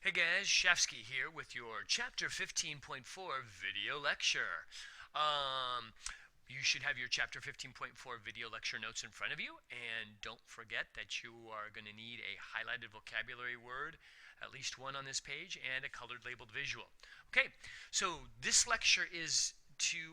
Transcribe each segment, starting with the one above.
Hey guys, Shafsky here with your Chapter 15.4 video lecture. Um, you should have your Chapter 15.4 video lecture notes in front of you, and don't forget that you are going to need a highlighted vocabulary word, at least one on this page, and a colored labeled visual. Okay, so this lecture is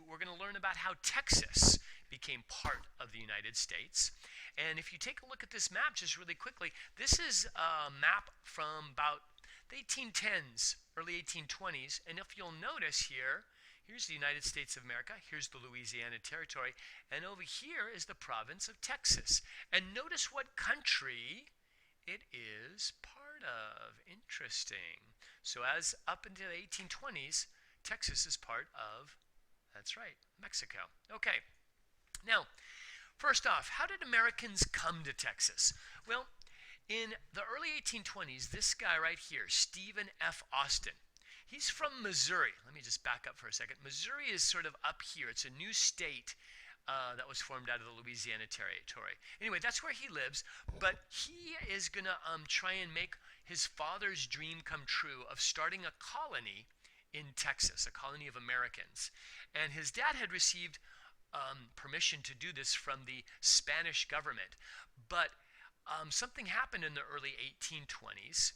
we're going to learn about how Texas became part of the United States. And if you take a look at this map just really quickly, this is a map from about the 1810s, early 1820s, and if you'll notice here, here's the United States of America, here's the Louisiana Territory, and over here is the province of Texas. And notice what country it is part of. Interesting. So as up until the 1820s, Texas is part of, that's right, Mexico. Okay. Now, first off, how did Americans come to Texas? Well, in the early 1820s, this guy right here, Stephen F. Austin, he's from Missouri. Let me just back up for a second. Missouri is sort of up here. It's a new state that was formed out of the Louisiana Territory. Anyway, that's where he lives, but he is going to try and make his father's dream come true of starting a colony in Texas, a colony of Americans. And his dad had received permission to do this from the Spanish government, but something happened in the early 1820s,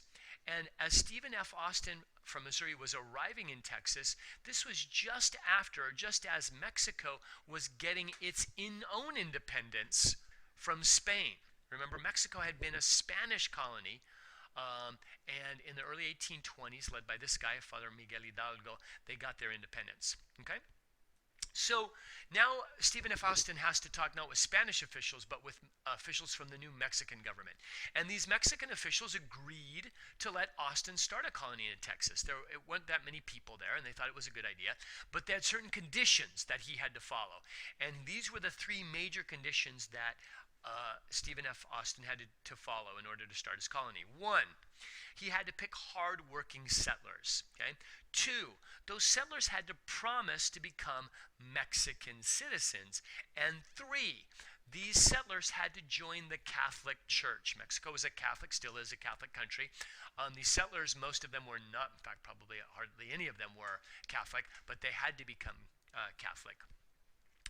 and as Stephen F. Austin from Missouri was arriving in Texas, this was just as Mexico was getting its own independence from Spain. Remember, Mexico had been a Spanish colony, and in the early 1820s, led by this guy, Father Miguel Hidalgo, they got their independence. Okay? So now Stephen F. Austin has to talk not with Spanish officials, but with officials from the new Mexican government. And these Mexican officials agreed to let Austin start a colony in Texas. There weren't that many people there, and they thought it was a good idea. But they had certain conditions that he had to follow. And these were the three major conditions that Stephen F. Austin had to follow in order to start his colony. One, he had to pick hard-working settlers. Okay? Two, those settlers had to promise to become Mexican citizens. And three, these settlers had to join the Catholic Church. Mexico was a Catholic, still is a Catholic country. These settlers, most of them were not, in fact, probably hardly any of them were Catholic, but they had to become Catholic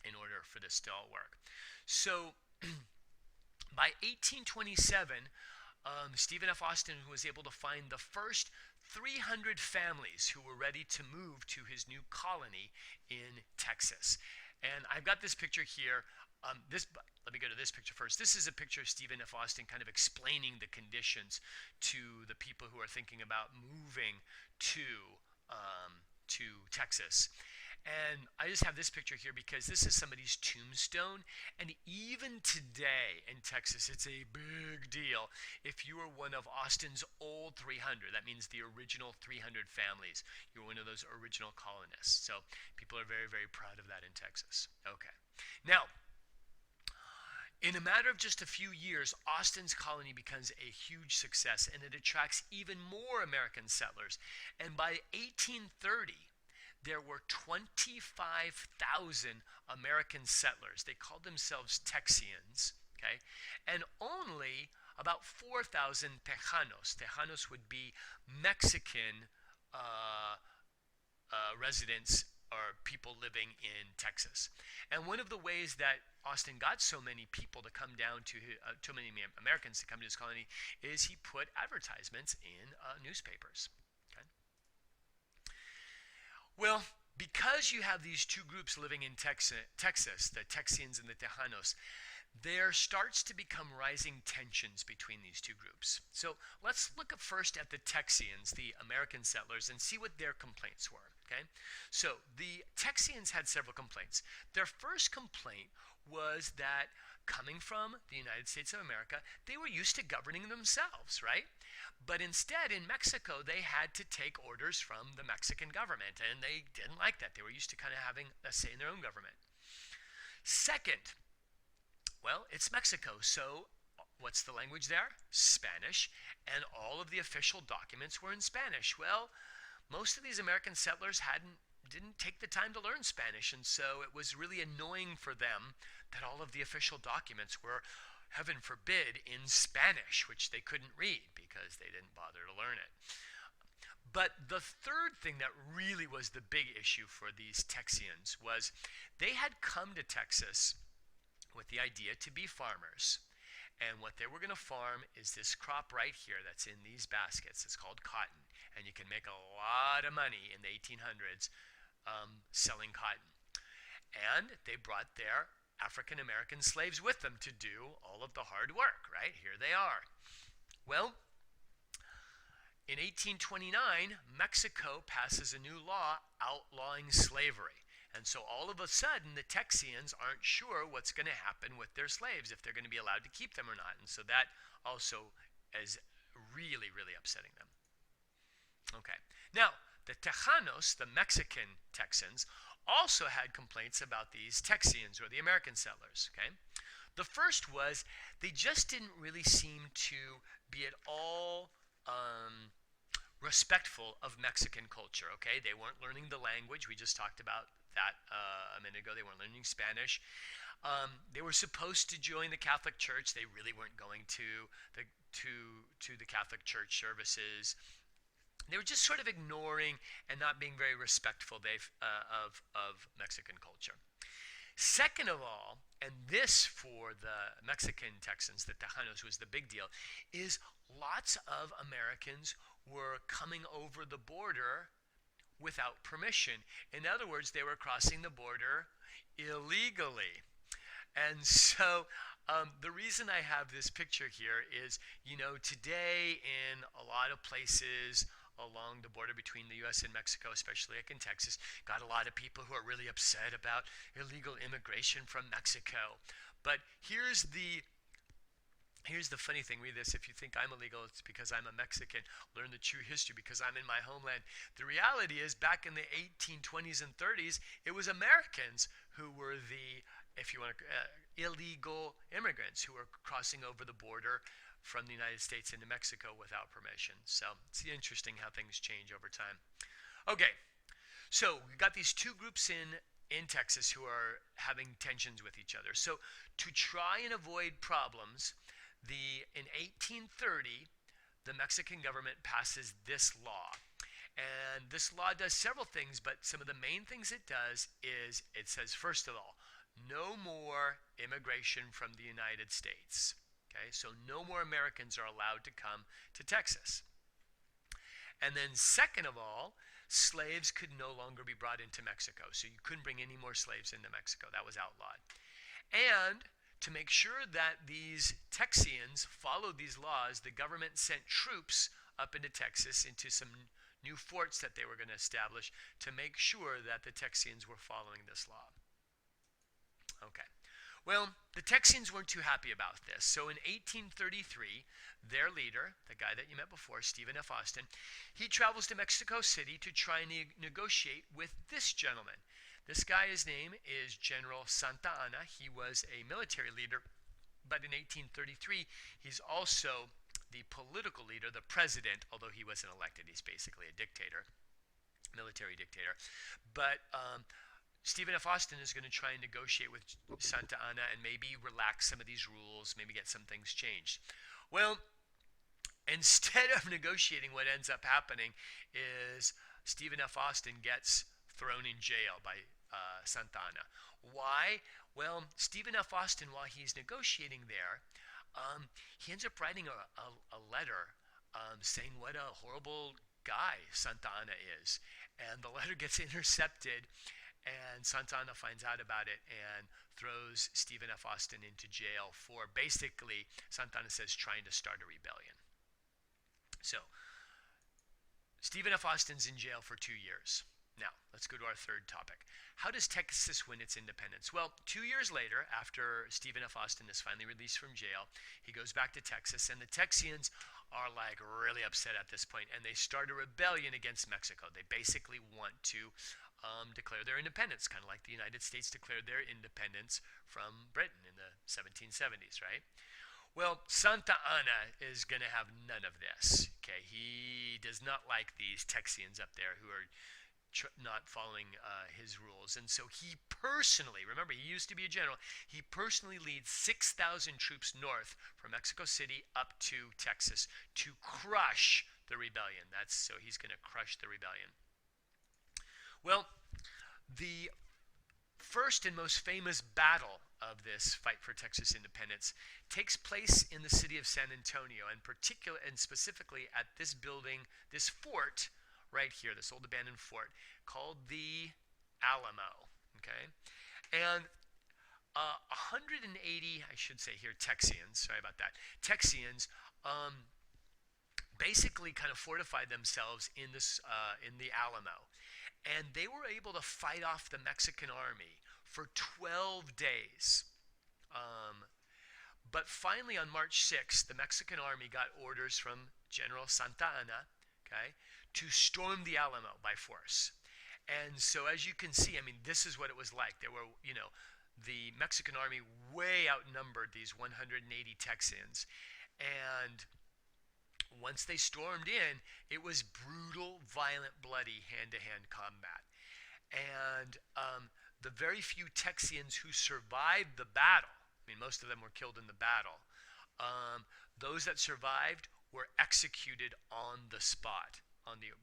in order for this to all work. So by 1827, Stephen F. Austin was able to find the first 300 families who were ready to move to his new colony in Texas. And I've got this picture here. Let me go to this picture first. This is a picture of Stephen F. Austin kind of explaining the conditions to the people who are thinking about moving to Texas. And I just have this picture here because this is somebody's tombstone. And even today in Texas, it's a big deal. If you were one of Austin's old 300, that means the original 300 families. You're one of those original colonists. So people are very, very proud of that in Texas. Okay. Now, in a matter of just a few years, Austin's colony becomes a huge success, and it attracts even more American settlers. And by 1830, there were 25,000 American settlers. They called themselves Texians, okay? And only about 4,000 Tejanos. Tejanos would be Mexican residents or people living in Texas. And one of the ways that Austin got so many people to come down to too many Americans to come to his colony is he put advertisements in newspapers. Okay? Well, because you have these two groups living in Texas, the Texians and the Tejanos, there starts to become rising tensions between these two groups. So let's look first at the Texians, the American settlers, and see what their complaints were. Okay? So the Texians had several complaints. Their first complaint was that coming from the United States of America, they were used to governing themselves, right? But instead, in Mexico, they had to take orders from the Mexican government, and they didn't like that. They were used to kind of having a say in their own government. Second, well, it's Mexico, so what's the language there? Spanish, and all of the official documents were in Spanish. Well, most of these American settlers didn't take the time to learn Spanish, and so it was really annoying for them that all of the official documents were, heaven forbid, in Spanish, which they couldn't read because they didn't bother to learn it. But the third thing that really was the big issue for these Texians was they had come to Texas with the idea to be farmers. And what they were going to farm is this crop right here that's in these baskets. It's called cotton. And you can make a lot of money in the 1800s selling cotton. And they brought their African American slaves with them to do all of the hard work, right? Here they are. Well, in 1829, Mexico passes a new law outlawing slavery. And so all of a sudden, the Texians aren't sure what's going to happen with their slaves, if they're going to be allowed to keep them or not. And so that also is really, really upsetting them. Okay. Now, the Tejanos, the Mexican Texans, also had complaints about these Texians, or the American settlers. Okay. The first was they just didn't really seem to be at all respectful of Mexican culture. Okay. They weren't learning the language. We just talked about that a minute ago. They weren't learning Spanish. They were supposed to join the Catholic Church. They really weren't going to the Catholic Church services. They were just sort of ignoring and not being very respectful of Mexican culture. Second of all, and this for the Mexican Texans, the Tejanos, was the big deal, is lots of Americans were coming over the border without permission. In other words, they were crossing the border illegally. And so the reason I have this picture here is, today in a lot of places along the border between the U.S. and Mexico, especially like in Texas, got a lot of people who are really upset about illegal immigration from Mexico. But here's the funny thing. Read this. If you think I'm illegal, it's because I'm a Mexican. Learn the true history because I'm in my homeland. The reality is, back in the 1820s and 30s, it was Americans who were the, if you want to, illegal immigrants who were crossing over the border from the United States into Mexico without permission. So it's interesting how things change over time. Okay, so we got these two groups in Texas who are having tensions with each other. So to try and avoid problems, in 1830, the Mexican government passes this law. And this law does several things, but some of the main things it does is it says, first of all, no more immigration from the United States. Okay, so no more Americans are allowed to come to Texas. And then second of all, slaves could no longer be brought into Mexico. So you couldn't bring any more slaves into Mexico. That was outlawed. And to make sure that these Texians followed these laws, the government sent troops up into Texas, into some new forts that they were going to establish to make sure that the Texians were following this law. Okay. Well, the Texians weren't too happy about this. So in 1833, their leader, the guy that you met before, Stephen F. Austin, he travels to Mexico City to try and negotiate with this gentleman. This guy, his name is General Santa Anna. He was a military leader, but in 1833, he's also the political leader, the president, although he wasn't elected. He's basically a dictator, military dictator. But Stephen F. Austin is going to try and negotiate with Santa Anna and maybe relax some of these rules, maybe get some things changed. Well, instead of negotiating, what ends up happening is Stephen F. Austin gets thrown in jail by Santa Anna. Why? Well, Stephen F. Austin, while he's negotiating there, he ends up writing a letter saying what a horrible guy Santa Anna is. And the letter gets intercepted, and Santa Anna finds out about it and throws Stephen F. Austin into jail for basically, Santa Anna says, trying to start a rebellion. So, Stephen F. Austin's in jail for 2 years. Now, let's go to our third topic. How does Texas win its independence? Well, 2 years later, after Stephen F. Austin is finally released from jail, he goes back to Texas, and the Texians are like really upset at this point, and they start a rebellion against Mexico. They basically want to declare their independence, kind of like the United States declared their independence from Britain in the 1770s, right? Well, Santa Anna is going to have none of this. Okay, he does not like these Texians up there who are not following his rules, and so he personally, remember, he used to be a general, he personally leads 6,000 troops north from Mexico City up to Texas to crush the rebellion. So he's going to crush the rebellion. Well, the first and most famous battle of this fight for Texas independence takes place in the city of San Antonio, and specifically at this building, this fort right here, this old abandoned fort called the Alamo. Okay, and 180, I should say here, Texians. Sorry about that. Texians basically kind of fortified themselves in the Alamo, and they were able to fight off the Mexican army for 12 days. But finally, on March 6th, the Mexican army got orders from General Santa Anna, okay, to storm the Alamo by force. And so, as you can see, I mean, this is what it was like. There were, the Mexican army way outnumbered these 180 Texians. And once they stormed in, it was brutal, violent, bloody hand-to-hand combat. And the very few Texians who survived the battle, I mean, most of them were killed in the battle, those that survived were executed on the spot, on the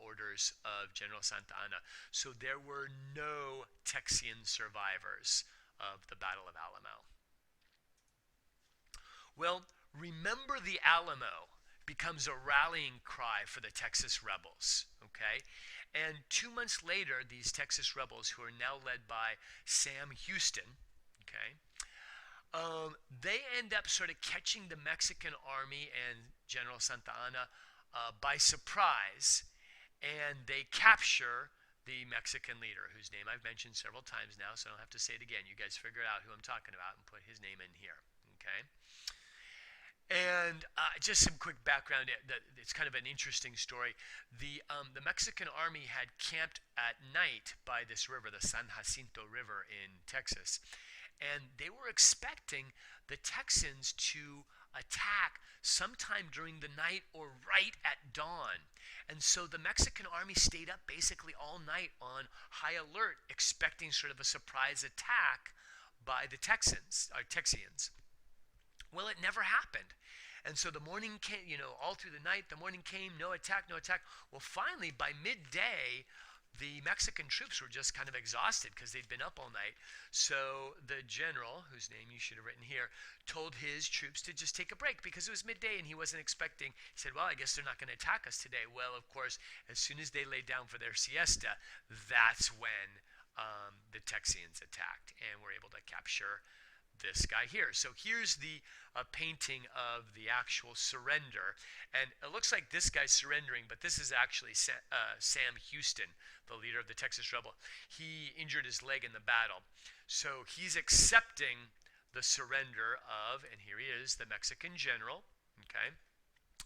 orders of General Santa Anna. So there were no Texian survivors of the Battle of Alamo. Well, remember the Alamo becomes a rallying cry for the Texas rebels, okay? And 2 months later, these Texas rebels, who are now led by Sam Houston, okay, they end up sort of catching the Mexican army and General Santa Anna by surprise, and they capture the Mexican leader, whose name I've mentioned several times now, so I don't have to say it again. You guys figure out who I'm talking about and put his name in here, okay? And just some quick background. It's kind of an interesting story. The Mexican army had camped at night by this river, the San Jacinto River in Texas, and they were expecting the Texans to attack sometime during the night or right at dawn. And so the Mexican army stayed up basically all night on high alert, expecting sort of a surprise attack by the Texians. Well, it never happened. And so the morning came, all through the night, the morning came, no attack, no attack. Well, finally, by midday, the Mexican troops were just kind of exhausted because they'd been up all night. So the general, whose name you should have written here, told his troops to just take a break because it was midday and he wasn't expecting. He said, well, I guess they're not going to attack us today. Well, of course, as soon as they laid down for their siesta, that's when the Texians attacked and were able to capture this guy here. So here's the painting of the actual surrender, and it looks like this guy's surrendering, but this is actually Sam Houston, the leader of the Texas rebel. He injured his leg in the battle, so he's accepting the surrender of, and here he is, the Mexican general, okay?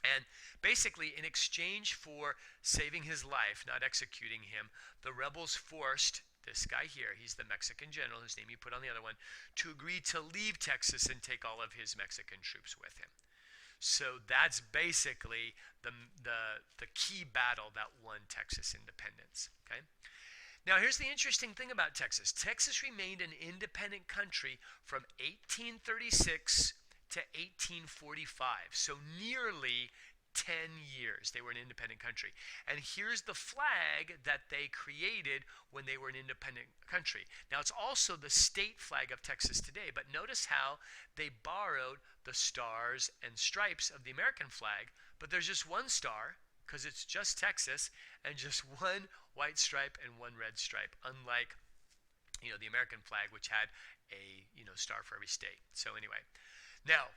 And basically, in exchange for saving his life, not executing him, the rebels forced this guy here, he's the Mexican general, whose name you put on the other one, to agree to leave Texas and take all of his Mexican troops with him. So that's basically the key battle that won Texas independence. Okay. Now here's the interesting thing about Texas. Texas remained an independent country from 1836 to 1845. So nearly 10 years they were an independent country. And here's the flag that they created when they were an independent country. Now it's also the state flag of Texas today, but notice how they borrowed the stars and stripes of the American flag, but there's just one star because it's just Texas, and just one white stripe and one red stripe, unlike the American flag, which had a star for every state. So anyway, now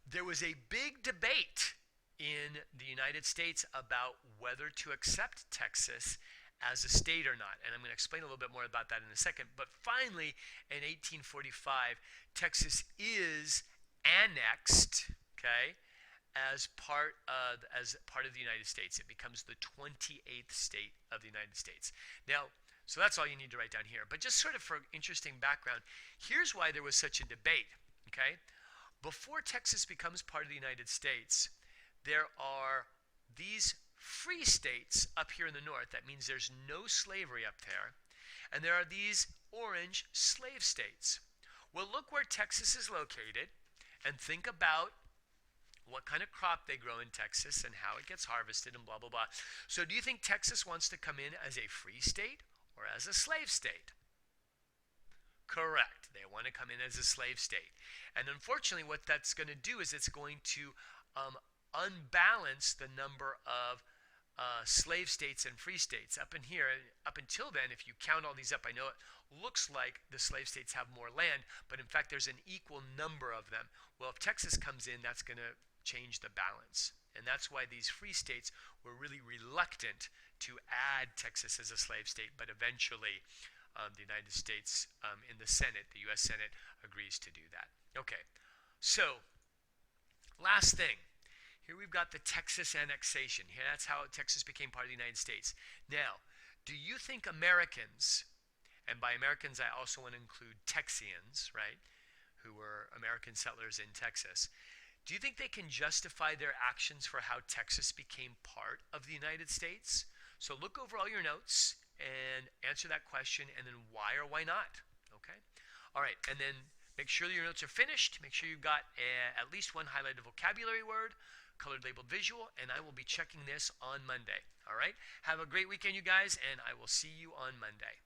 there was a big debate in the United States about whether to accept Texas as a state or not. And I'm going to explain a little bit more about that in a second. But finally, in 1845, Texas is annexed, okay, as part of the United States. It becomes the 28th state of the United States. Now, so that's all you need to write down here. But just sort of for interesting background, here's why there was such a debate, okay? Before Texas becomes part of the United States, there are these free states up here in the north. That means there's no slavery up there. And there are these orange slave states. Well, look where Texas is located and think about what kind of crop they grow in Texas and how it gets harvested and blah, blah, blah. So do you think Texas wants to come in as a free state or as a slave state? Correct. They want to come in as a slave state. And unfortunately, what that's going to do is it's going to unbalance the number of slave states and free states. Up until then, if you count all these up, I know it looks like the slave states have more land, but in fact, there's an equal number of them. Well, if Texas comes in, that's going to change the balance. And that's why these free states were really reluctant to add Texas as a slave state, but eventually the United States in the Senate, the U.S. Senate, agrees to do that. Okay, so last thing. Here we've got the Texas annexation. Here, that's how Texas became part of the United States. Now, do you think Americans, and by Americans I also want to include Texians, right, who were American settlers in Texas, do you think they can justify their actions for how Texas became part of the United States? So look over all your notes and answer that question, and then why or why not, okay? All right, and then make sure that your notes are finished. Make sure you've got at least one highlighted vocabulary word, colored labeled visual, and I will be checking this on Monday. All right? Have a great weekend, you guys, and I will see you on Monday.